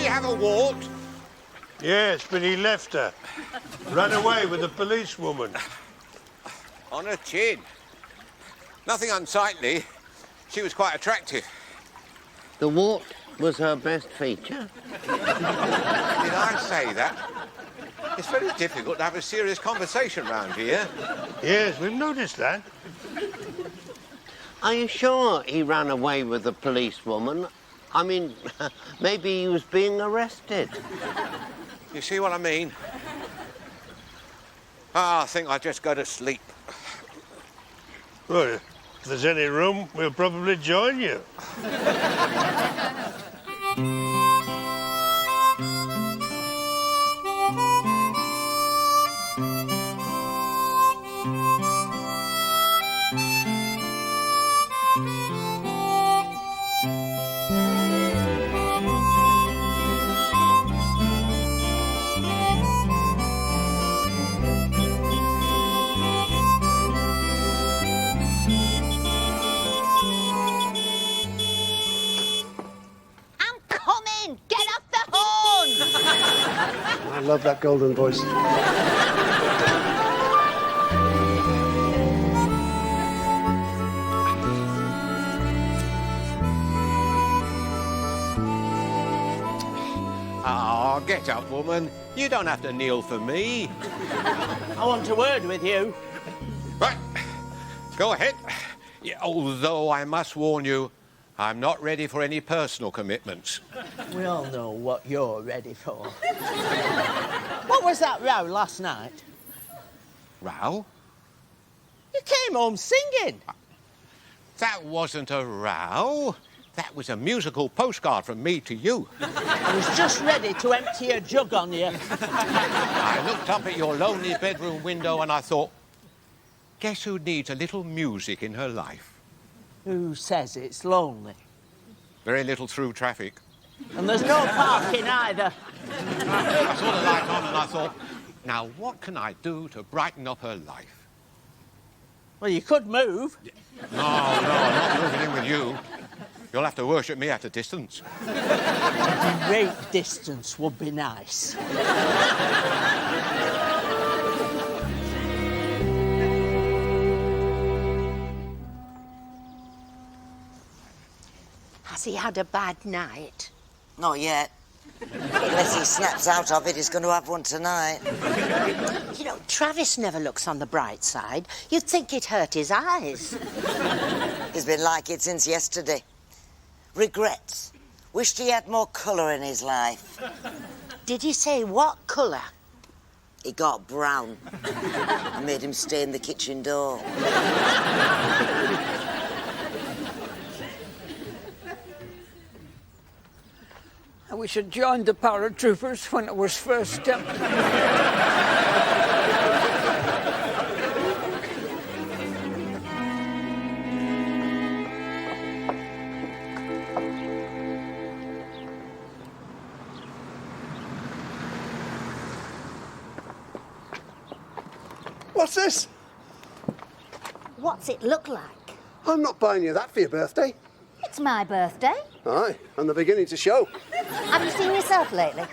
have a wart? Yes, but he left her. Ran away with a policewoman. On her chin. Nothing unsightly. She was quite attractive. The wart was her best feature. Did I say that? It's very difficult to have a serious conversation round here. Yes, we've noticed that. Are you sure he ran away with a policewoman? I mean, maybe he was being arrested. You see what I mean? I think I'll just go to sleep. Well, if there's any room, we'll probably join you. I love that golden voice. Oh, get up, woman. You don't have to kneel for me. I want a word with you. Right. Go ahead. Yeah, although I must warn you, I'm not ready for any personal commitments. We all know what you're ready for. What was that row last night? Row? You came home singing. That wasn't a row. That was a musical postcard from me to you. I was just ready to empty a jug on you. I looked up at your lonely bedroom window and I thought, guess who needs a little music in her life? Who says it's lonely? Very little through traffic. And there's no parking either. I saw the light on and I thought, now what can I do to brighten up her life? Well, you could move. No, I'm not moving in with you. You'll have to worship me at a distance. A great distance would be nice. Has he had a bad night? Not yet. Unless he snaps out of it, he's going to have one tonight. You know, Travis never looks on the bright side. You'd think it hurt his eyes. He's been like it since yesterday. Regrets. Wished he had more colour in his life. Did he say what colour? He got brown. I made him stay in the kitchen door. I wish I'd joined the paratroopers when it was first tempted. What's this? What's it look like? I'm not buying you that for your birthday. It's my birthday. Aye, and the beginning to show. Have you seen yourself lately?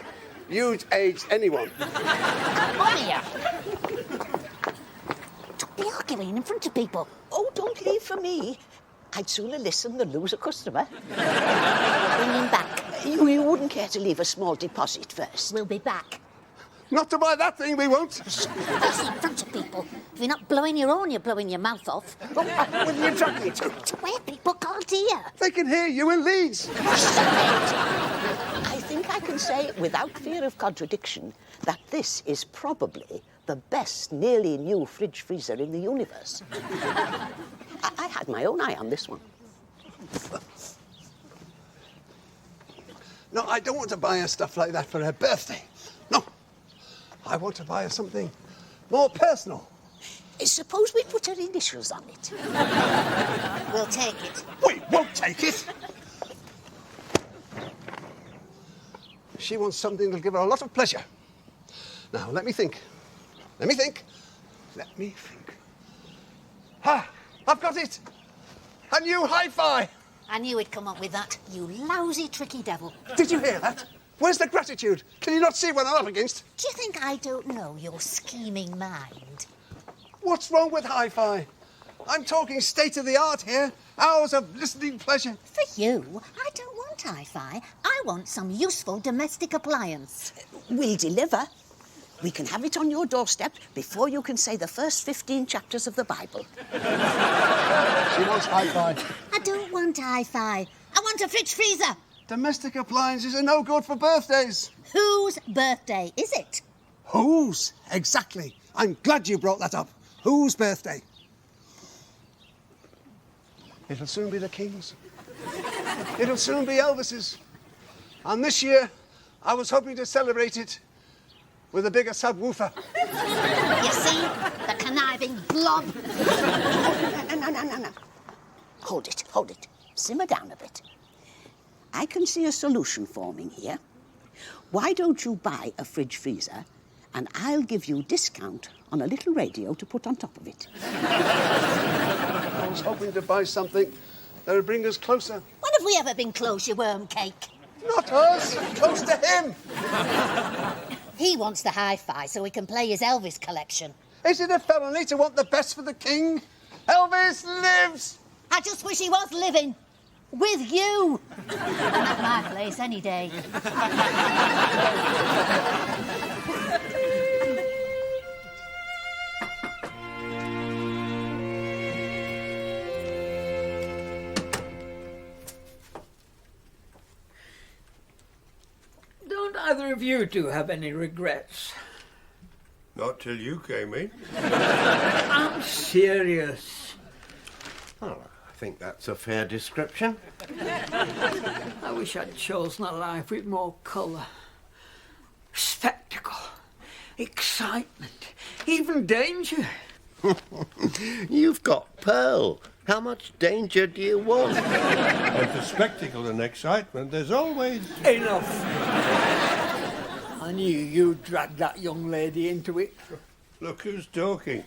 You'd age anyone. Come on here. Don't be arguing in front of people. Oh, don't leave for me. I'd sooner listen than lose a customer. Bring him back. You wouldn't care to leave a small deposit first? We'll be back. Not to buy that thing, we won't. Shut your face in front of people. If you're not blowing your own, you're blowing your mouth off. What are you dragging me to? To where people can't hear. They can hear you in Leeds. I think I can say, without fear of contradiction, that this is probably the best nearly new fridge freezer in the universe. I had my own eye on this one. No, I don't want to buy her stuff like that for her birthday. No. I want to buy her something more personal. Suppose we put her initials on it. We'll take it. We won't take it. She wants something that'll give her a lot of pleasure. Now, let me think. Ah, I've got it. A new hi-fi. I knew he'd come up with that, you lousy, tricky devil. Did you hear that? Where's the gratitude? Can you not see what I'm up against? Do you think I don't know your scheming mind? What's wrong with hi-fi? I'm talking state-of-the-art here. Hours of listening pleasure. For you, I don't want hi-fi. I want some useful domestic appliance. We'll deliver. We can have it on your doorstep before you can say the first 15 chapters of the Bible. She wants hi-fi. I don't want hi-fi. I want a fridge freezer. Domestic appliances are no good for birthdays. Whose birthday is it? Whose? Exactly. I'm glad you brought that up. Whose birthday? It'll soon be the King's. It'll soon be Elvis's. And this year, I was hoping to celebrate it with a bigger subwoofer. You see? The conniving blob. No. Hold it. Simmer down a bit. I can see a solution forming here. Why don't you buy a fridge freezer and I'll give you discount on a little radio to put on top of it. I was hoping to buy something that would bring us closer. When have we ever been close, you worm cake? Not us, close to him. He wants the hi-fi so he can play his Elvis collection. Is it a felony to want the best for the King? Elvis lives! I just wish he was living. With you. I'm at my place any day. Don't either of you two have any regrets? Not till you came in. I'm serious. Well, I think that's a fair description. I wish I'd chosen a life with more colour. Spectacle, excitement, even danger. You've got Pearl. How much danger do you want? And for spectacle and excitement, there's always... Enough. I knew you'd drag that young lady into it. Look who's talking.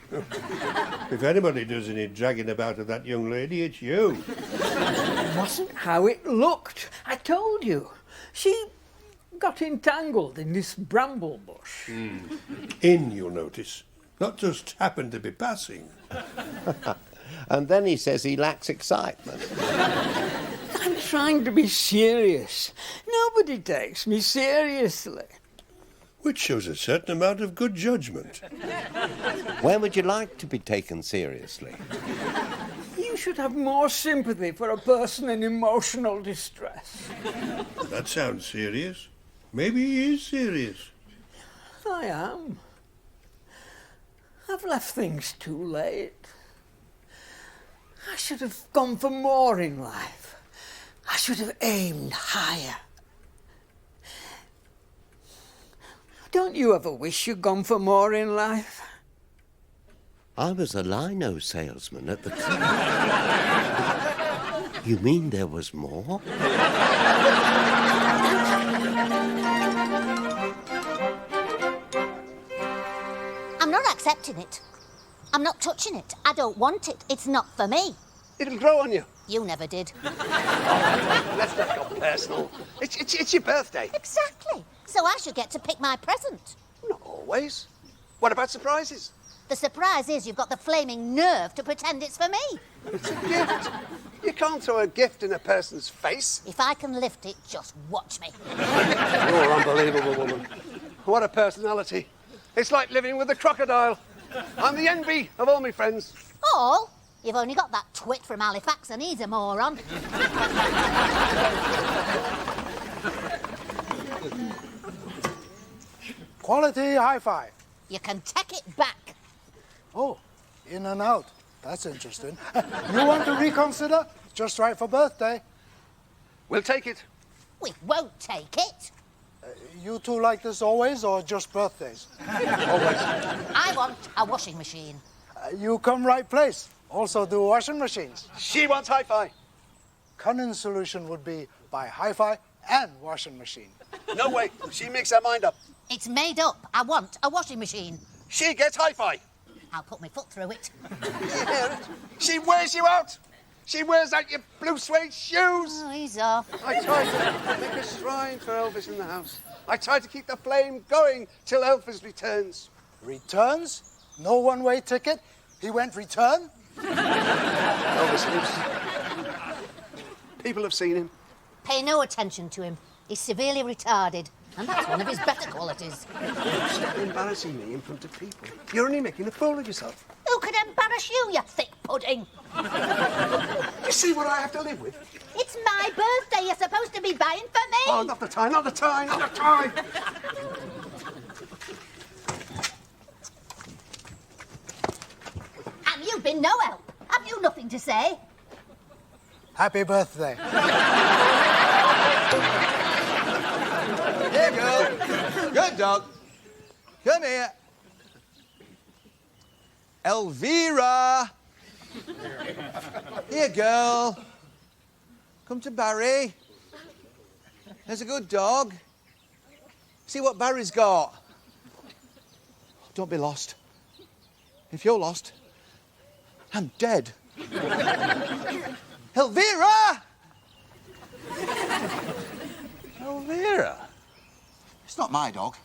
If anybody does any dragging about of that young lady, it's you. It wasn't how it looked. I told you. She got entangled in this bramble bush. In, you'll notice. Not just happened to be passing. And then he says he lacks excitement. I'm trying to be serious. Nobody takes me seriously. Which shows a certain amount of good judgment. Where would you like to be taken seriously? You should have more sympathy for a person in emotional distress. That sounds serious. Maybe he is serious. I am. I've left things too late. I should have gone for more in life. I should have aimed higher. Don't you ever wish you'd gone for more in life? I was a lino salesman at the club. You mean there was more? I'm not accepting it. I'm not touching it. I don't want it. It's not for me. It'll grow on you. You never did. Let's not go personal. It's your birthday. Exactly. So I should get to pick my present. Not always. What about surprises? The surprise is you've got the flaming nerve to pretend it's for me. It's a gift. You can't throw a gift in a person's face. If I can lift it, just watch me. You're unbelievable, woman. What a personality. It's like living with a crocodile. I'm the envy of all my friends. All? You've only got that twit from Halifax and he's a moron. Quality hi-fi. You can take it back. Oh, in and out. That's interesting. You want to reconsider? Just right for birthday. We'll take it. We won't take it. You two like this always or just birthdays? Always. I want a washing machine. You come right place. Also do washing machines. She wants hi-fi. Cunning solution would be buy hi-fi and washing machine. No way. She makes her mind up. It's made up. I want a washing machine. She gets hi-fi. I'll put my foot through it. You hear it? She wears you out. She wears out your blue suede shoes. Oh, he's off. I tried to make a shrine for Elvis in the house. I tried to keep the flame going till Elvis returns. Returns? No one-way ticket? He went return? Elvis lives. People have seen him. Pay no attention to him. He's severely retarded, and that's one of his better qualities. Stop embarrassing me in front of people. You're only making a fool of yourself. Who could embarrass you, you thick pudding? You see what I have to live with? It's my birthday. You're supposed to be buying for me. Oh, not the time, not the time, not the time. And you've been no help. Have you nothing to say? Happy birthday. Here, girl. Good dog. Come here. Elvira. Here, girl. Come to Barry. There's a good dog. See what Barry's got. Don't be lost. If you're lost, I'm dead. Elvira! Elvira? It's not my dog.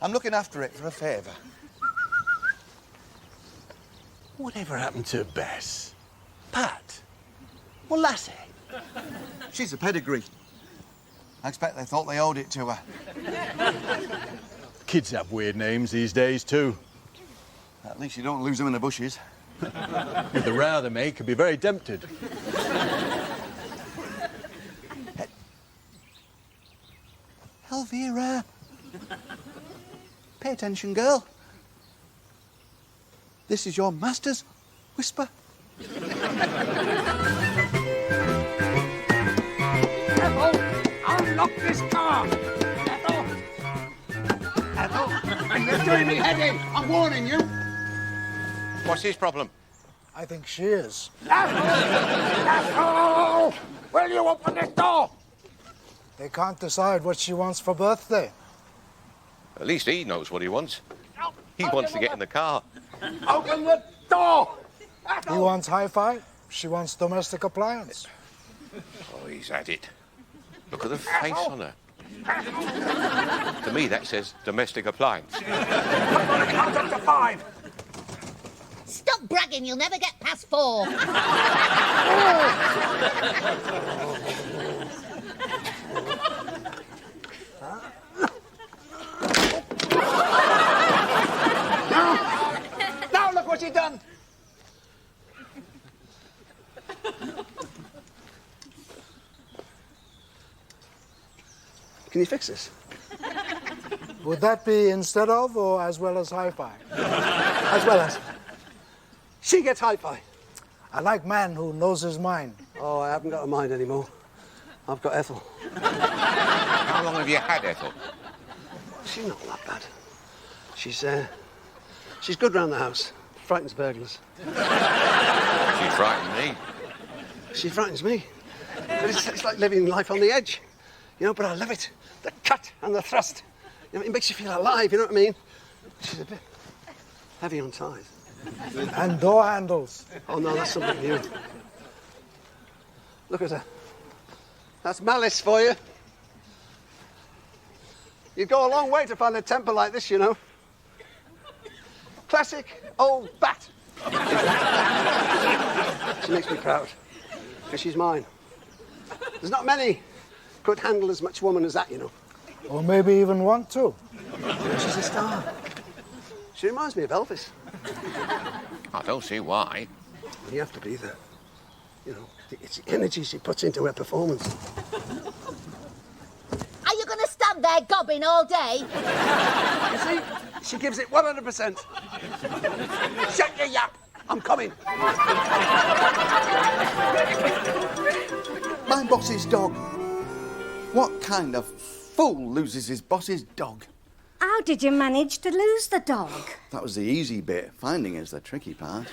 I'm looking after it for a favour. Whatever happened to Bess? Pat? Well, Lassie? She's a pedigree. I expect they thought they owed it to her. Kids have weird names these days, too. At least you don't lose them in the bushes. With the row they make, could be very tempted. Elvira. Pay attention, girl. This is your master's whisper. Ethel, unlock this car. Ethel. Ethel, you're doing me head in. I'm warning you. What's his problem? I think she is. Ethel! Will you open this door? They can't decide what she wants for birthday. At least he knows what he wants. He wants to get in the car. Open the door! He wants hi-fi. She wants domestic appliance. Oh, he's had it. Look at the face on her. To me, that says domestic appliance. Count up to 5. Stop bragging. You'll never get past 4. Now look what you've done. Can you fix this? Would that be instead of or as well as hi-fi? As well as. She gets hi-fi. I like man who knows his mind. Oh, I haven't got a mind anymore. I've got Ethel. How long have you had Ethel? She's not that bad. She's good round the house. Frightens burglars. She frightened me. She frightens me. But it's like living life on the edge. You know, but I love it. The cut and the thrust. You know, it makes you feel alive, you know what I mean? She's a bit heavy on ties. And door handles. Oh, no, that's something new. Look at her. That's malice for you. You'd go a long way to find a temper like this, you know. Classic old bat. She makes me proud, because she's mine. There's not many could handle as much woman as that, you know. Or maybe even want to. She's a star. She reminds me of Elvis. I don't see why. You have to be there. You know, it's the energy she puts into her performance. Are you going to stand there gobbing all day? You see, she gives it 100%. Shut your yap. I'm coming. My boss's dog. What kind of fool loses his boss's dog? How did you manage to lose the dog? That was the easy bit. Finding is the tricky part.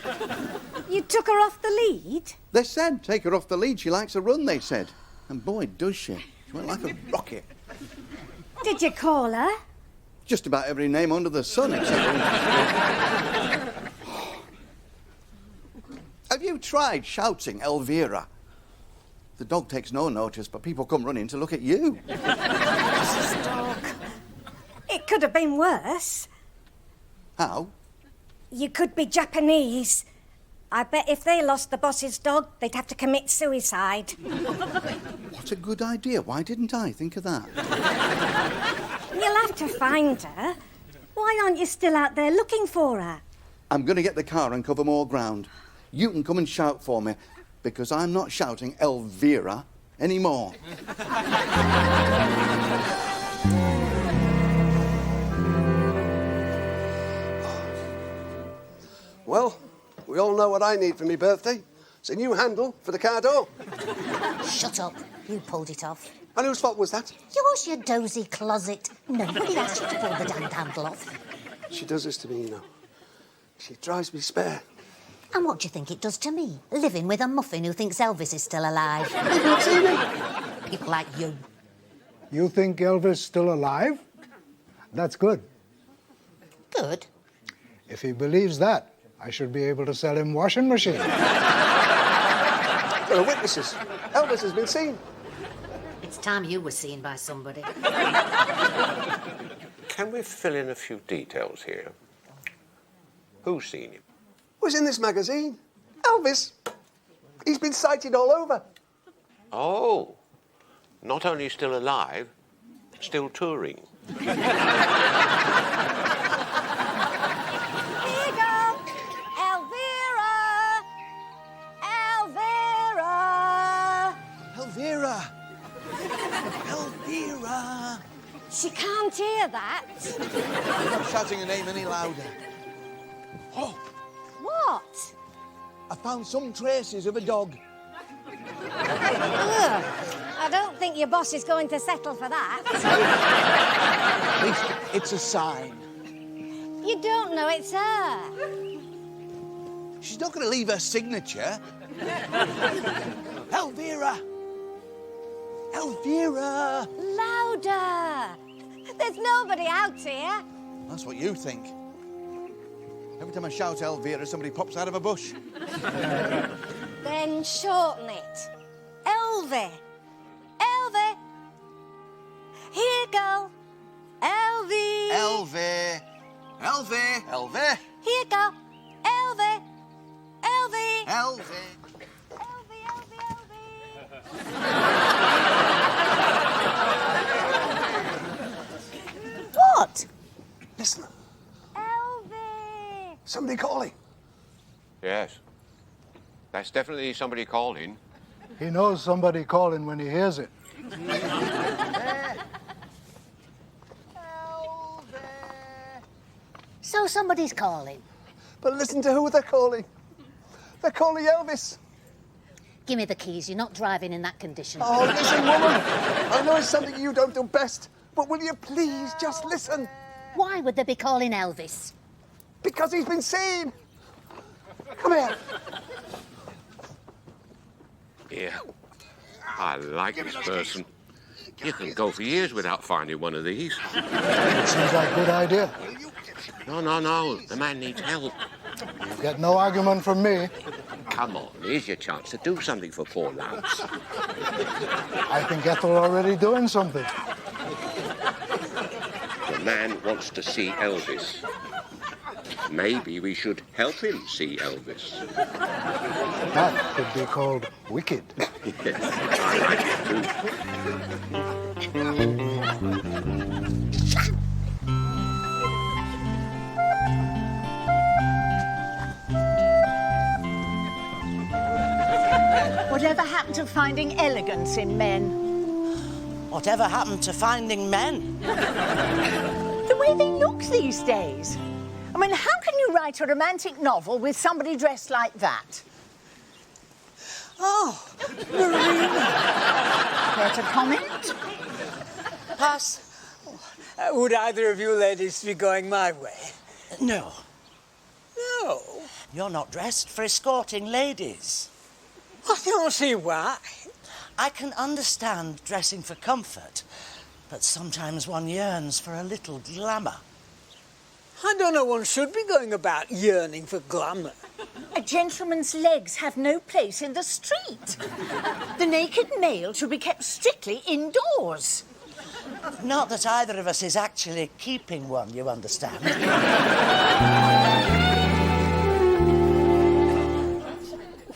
You took her off the lead? They said, take her off the lead. She likes a run, they said. And boy, does she. She went like a rocket. Did you call her? Just about every name under the sun, except... Have you tried shouting Elvira. The dog takes no notice, but people come running to look at you. Boss's dog. It could have been worse. How? You could be Japanese. I bet if they lost the boss's dog, they'd have to commit suicide. What a good idea. Why didn't I think of that? You'll have to find her. Why aren't you still out there looking for her? I'm going to get the car and cover more ground. You can come and shout for me, because I'm not shouting Elvira anymore. Well, we all know what I need for my birthday. It's a new handle for the car door. Shut up. You pulled it off. And whose fault was that? Yours, you dozy closet. Nobody asked you to pull the damned handle off. She does this to me, you know. She drives me spare. And what do you think it does to me? Living with a muffin who thinks Elvis is still alive. You've not seen me. People like you. You think Elvis still alive? That's good. Good. If he believes that, I should be able to sell him washing machine. There are witnesses. Elvis has been seen. It's time you were seen by somebody. Can we fill in a few details here? Who's seen him? Was in this magazine. Elvis. He's been sighted all over. Oh, not only still alive, still touring. Here you go. Elvira! Elvira! Elvira! Elvira! She can't hear that. I'm not shouting her name any louder. Oh, What? I found some traces of a dog. Ugh. I don't think your boss is going to settle for that. At least it's a sign. You don't know it's her. She's not going to leave her signature. Elvira! Elvira! Louder. There's nobody out here. That's what you think. Every time I shout Elvira, somebody pops out of a bush. Then shorten it. Elvie. Elvie. Here you go. Elvie. Elvie! Elvie! Elvie! Here you go. Elvie. Elvie. Elvie! Elvie, Elvie, Elvie. What? Listen. Elvie. Somebody calling. Yes. That's definitely somebody calling. He knows somebody calling when he hears it. So somebody's calling. But listen to who they're calling. They're calling Elvis. Give me the keys. You're not driving in that condition. Oh, listen, woman. I know it's something you don't do best, but will you please just listen? Why would they be calling Elvis? Because he's been seen. Come here. Yeah. I like this person. You can go for years without finding one of these. Seems like a good idea. No. The man needs help. You get no argument from me. Come on, here's your chance to do something for poor Lance. I think Ethel already doing something. The man wants to see Elvis. Maybe we should help him see Elvis. That could be called wicked. Yes, I like it too. Whatever happened to finding elegance in men? Whatever happened to finding men? The way they look these days. I mean, how can you write a romantic novel with somebody dressed like that? Oh, Marina. Care to comment? Pass. Would either of you ladies be going my way? No. No. You're not dressed for escorting ladies. I don't see why. I can understand dressing for comfort, but sometimes one yearns for a little glamour. I don't know one should be going about yearning for glamour. A gentleman's legs have no place in the street. The naked male should be kept strictly indoors. Not that either of us is actually keeping one, you understand.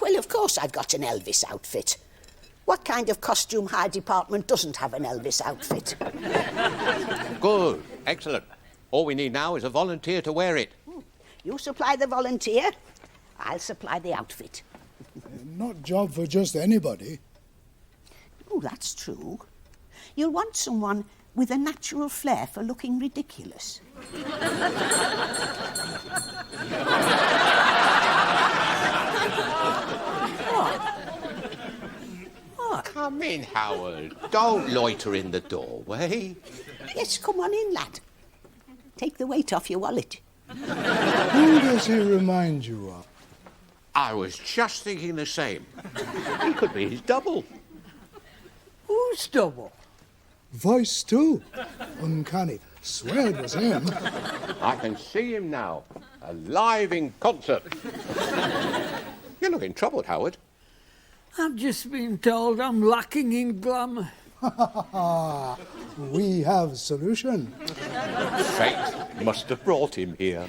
Well, of course I've got an Elvis outfit. What kind of costume hire department doesn't have an Elvis outfit? Good. Excellent. All we need now is a volunteer to wear it. You supply the volunteer, I'll supply the outfit. Not job for just anybody. Oh, that's true. You'll want someone with a natural flair for looking ridiculous. Come in, Howard. Don't loiter in the doorway. Yes, come on in, lad. Take the weight off your wallet. Who does he remind you of? I was just thinking the same. He could be his double. Who's double? Voice too. Uncanny. Swear it was him. I can see him now, alive in concert. You're looking troubled, Howard. I've just been told I'm lacking in glamour. We have solution. Fate must have brought him here.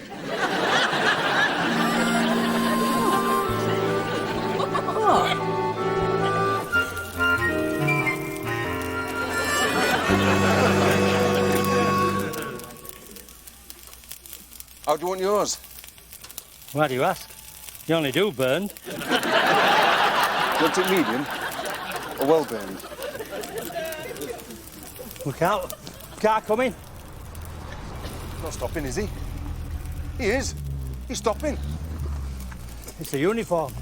How do you want yours? Why do you ask? You only do burned. Want it medium or well burned? Look out. Car coming. Not stopping, is he? He is. He's stopping. It's a uniform.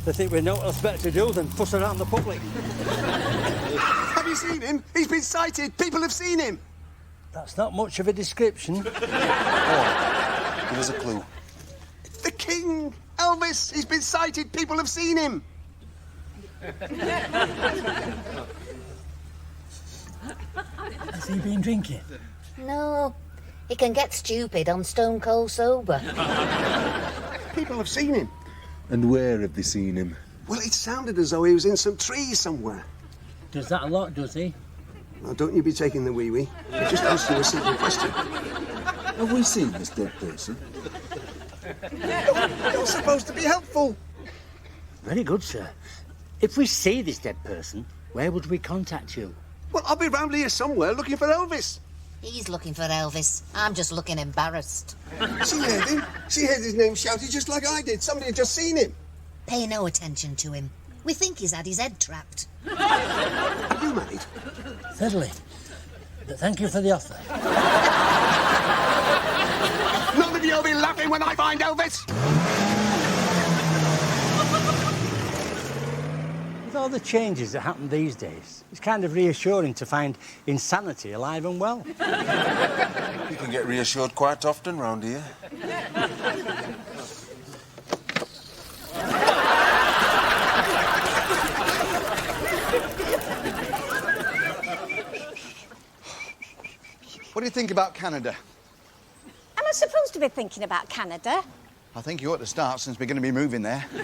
They think we know what else better to do than fuss around the public. Have you seen him? He's been sighted. People have seen him. That's not much of a description. Give us a clue. The king, Elvis. He's been sighted. People have seen him. Has he been drinking? No, he can get stupid on stone cold sober. People have seen him. And where have they seen him? Well, it sounded as though he was in some trees somewhere. Does that a lot, does he? Now, don't you be taking the wee-wee. I just asked you a simple question. Have we seen this dead person? You're supposed to be helpful. Very good, sir. If we see this dead person, where would we contact you? Well, I'll be round here somewhere looking for Elvis. He's looking for Elvis. I'm just looking embarrassed. She heard him. She heard his name shouted just like I did. Somebody had just seen him. Pay no attention to him. We think he's had his head trapped. Are you married? Thirdly, but thank you for the offer. None of you'll be laughing when I find Elvis. With all the changes that happen these days, it's kind of reassuring to find insanity alive and well. You can get reassured quite often round here. What do you think about Canada? Am I supposed to be thinking about Canada? I think you ought to start since we're going to be moving there. We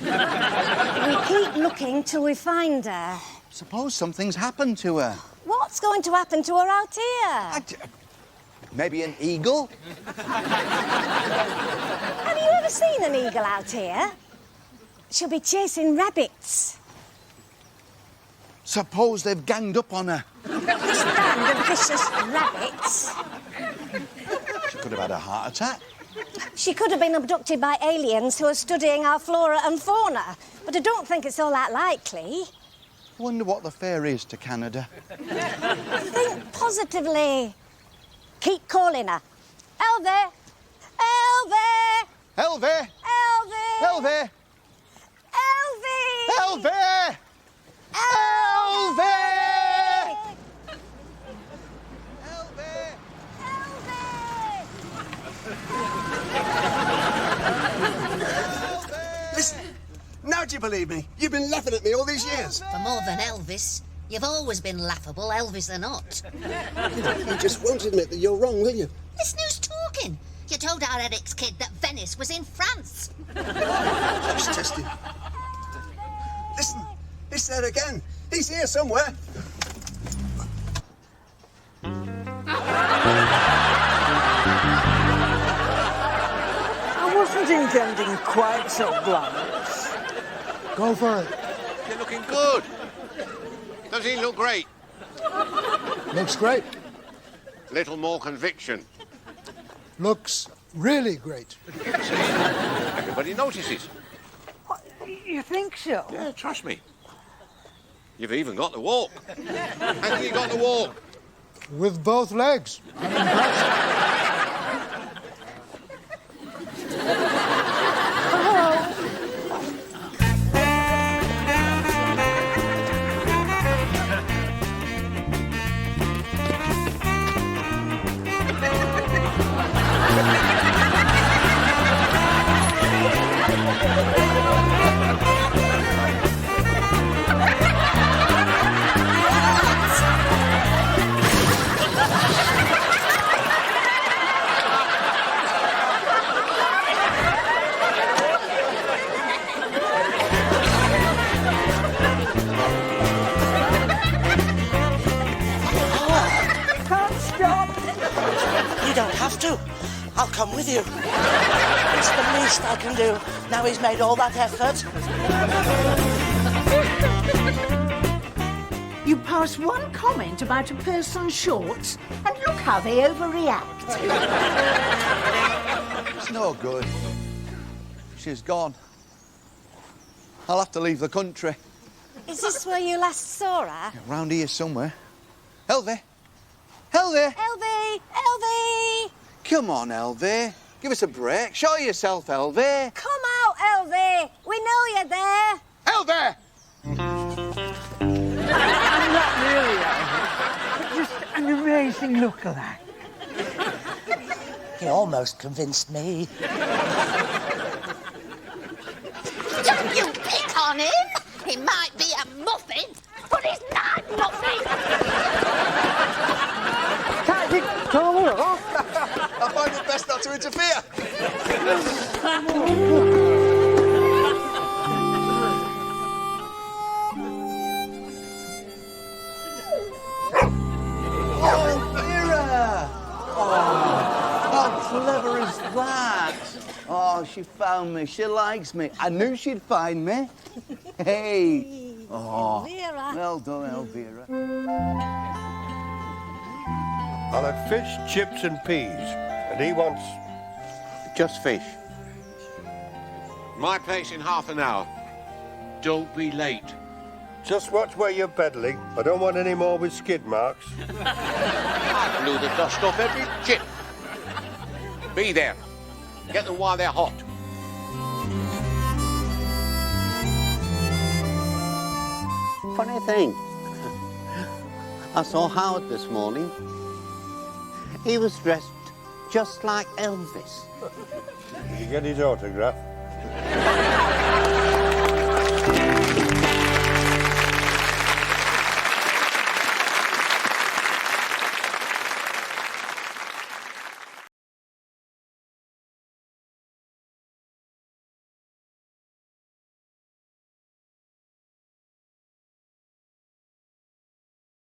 keep looking till we find her. Suppose something's happened to her. What's going to happen to her out here? Maybe an eagle? Have you ever seen an eagle out here? She'll be chasing rabbits. Suppose they've ganged up on her. This band of vicious rabbits. She could have had a heart attack. She could have been abducted by aliens who are studying our flora and fauna, but I don't think it's all that likely. I wonder what the fare is to Canada. Think positively. Keep calling her. Elvis! Elvis! Elvis! Elvis! Elvis! Elvis! Elvis! Elvis! Listen, now do you believe me? You've been laughing at me all these years. For more than Elvis. You've always been laughable, Elvis or not. You just won't admit that you're wrong, will you? Listen who's talking. You told our Eric's kid that Venice was in France. That's testing. Listen, it's there again. He's here somewhere. I wasn't intending quite so glamorous. Go for it. You're looking good. Does he look great? Looks great. Little more conviction. Looks really great. Everybody notices. You think so? Yeah, trust me. You've even got the walk. How can you got the walk? With both legs. I'm impressed. You don't have to. I'll come with you. It's the least I can do. Now he's made all that effort. You pass one comment about a person's shorts, and look how they overreact. It's no good. She's gone. I'll have to leave the country. Is this where you last saw her? Round here somewhere. Elvis! Elvis! Elvis! Elvis! Come on, Elvis. Give us a break. Show yourself, Elvis. Come out, Elvis! We know you're there! Elvis! I'm not really Elvis, but just an amazing lookalike. He almost convinced me. Don't you pick on him. He might be a muffin, but he's not muffin. Can't you call her off? I find it best not to interfere. Oh, Vera! Oh, how clever is that? Oh, she found me. She likes me. I knew she'd find me. Hey. Oh, Elvira. well done, Elvira. I'll have fish, chips and peas. And he wants... Just fish. My place in half an hour. Don't be late. Just watch where you're peddling. I don't want any more with skid marks. I blew the dust off every chip. Be there. Get them while they're hot. Funny thing, I saw Howard this morning. He was dressed just like Elvis. Did you get his autograph?